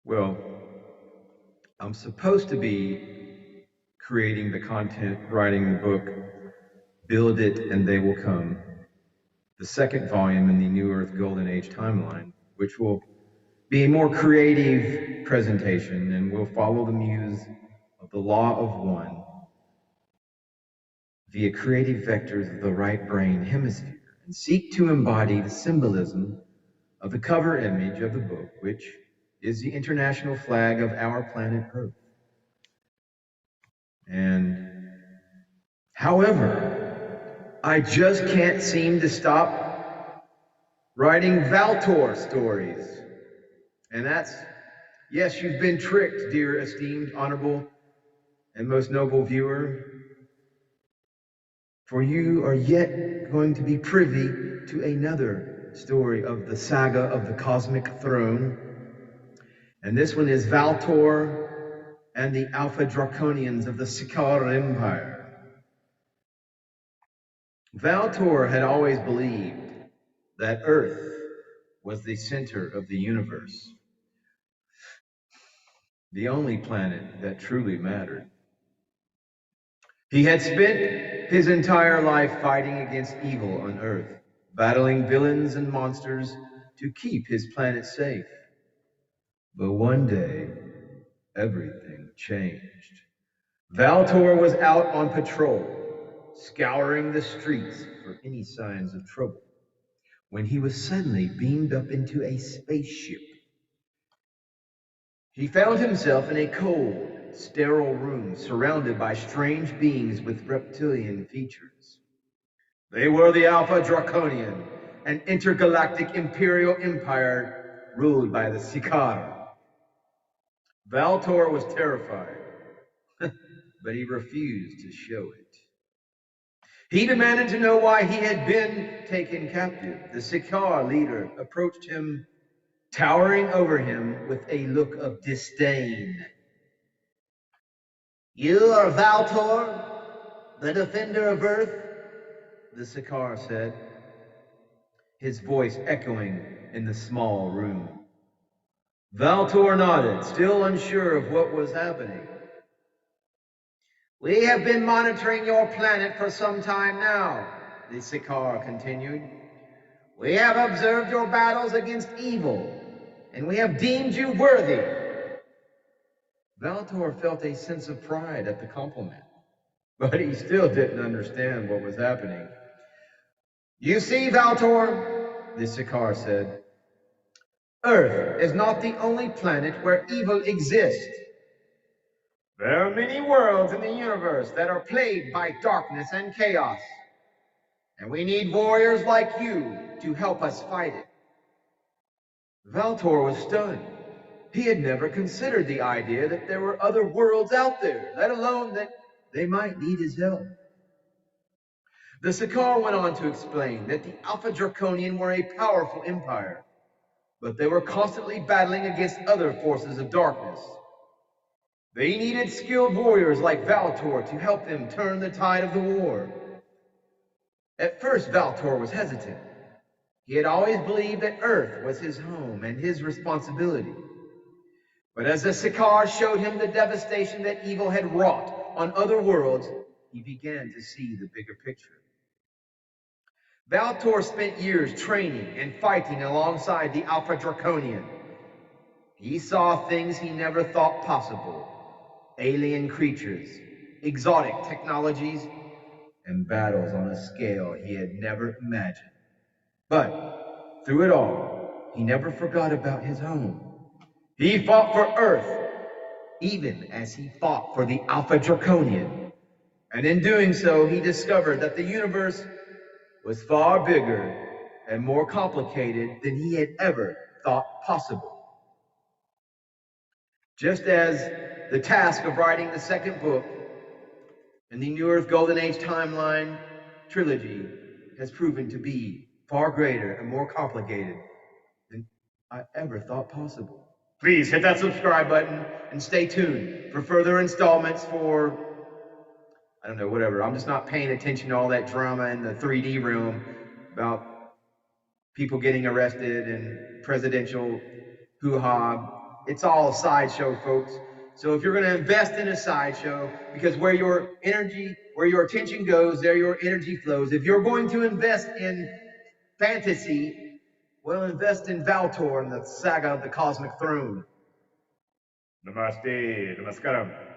Well, I'm supposed to be creating the content, writing the book, Build It and They Will Come, the second volume in the New Earth Golden Age timeline, which will be a more creative presentation and will follow the muse of the law of one via creative vectors of the right brain hemisphere and seek to embody the symbolism of the cover image of the book, which is the international flag of our planet Earth. And however, I just can't seem to stop writing Valtor stories. And that's, yes, you've been tricked, dear esteemed, honorable, and most noble viewer, for you are yet going to be privy to another story of the saga of the cosmic throne. And this one is Valtor and the Alpha Draconians of the Sikaar Empire. Valtor had always believed that Earth was the center of the universe, the only planet that truly mattered. He had spent his entire life fighting against evil on Earth, battling villains and monsters to keep his planet safe. But one day, everything changed. Valtor was out on patrol, scouring the streets for any signs of trouble, when he was suddenly beamed up into a spaceship. He found himself in a cold, sterile room surrounded by strange beings with reptilian features. They were the Alpha Draconian, an intergalactic imperial empire ruled by the Sikaar. Valtor was terrified, but he refused to show it. He demanded to know why he had been taken captive. The Sikaar leader approached him, towering over him with a look of disdain. "You are Valtor, the defender of Earth?" the Sikaar said, his voice echoing in the small room. Valtor nodded, still unsure of what was happening. "We have been monitoring your planet for some time now," the Sikaar continued. "We have observed your battles against evil, and we have deemed you worthy." Valtor felt a sense of pride at the compliment, but he still didn't understand what was happening. "You see, Valtor," the Sikaar said, "Earth is not the only planet where evil exists. There are many worlds in the universe that are plagued by darkness and chaos, and we need warriors like you to help us fight it." Valtor was stunned. He had never considered the idea that there were other worlds out there, let alone that they might need his help. The Sikaar went on to explain that the Alpha Draconian were a powerful empire, but they were constantly battling against other forces of darkness. They needed skilled warriors like Valtor to help them turn the tide of the war. At first, Valtor was hesitant. He had always believed that Earth was his home and his responsibility. But as the Sikaar showed him the devastation that evil had wrought on other worlds, he began to see the bigger picture. Valtor spent years training and fighting alongside the Alpha Draconian. He saw things he never thought possible: alien creatures, exotic technologies, and battles on a scale he had never imagined. But through it all, he never forgot about his home. He fought for Earth, even as he fought for the Alpha Draconian. And in doing so, he discovered that the universe was far bigger and more complicated than he had ever thought possible. Just as the task of writing the second book in the New Earth Golden Age timeline trilogy has proven to be far greater and more complicated than I ever thought possible. Please hit that subscribe button and stay tuned for further installments for, I don't know, whatever. I'm just not paying attention to all that drama in the 3D realm about people getting arrested and presidential hoo-ha It's all a sideshow, folks. So if you're going to invest in a sideshow, because where your energy, where your attention goes, there your energy flows. If you're going to invest in fantasy, well, invest in Valtor and the saga of the Cosmic Throne. Namaste, namaskaram.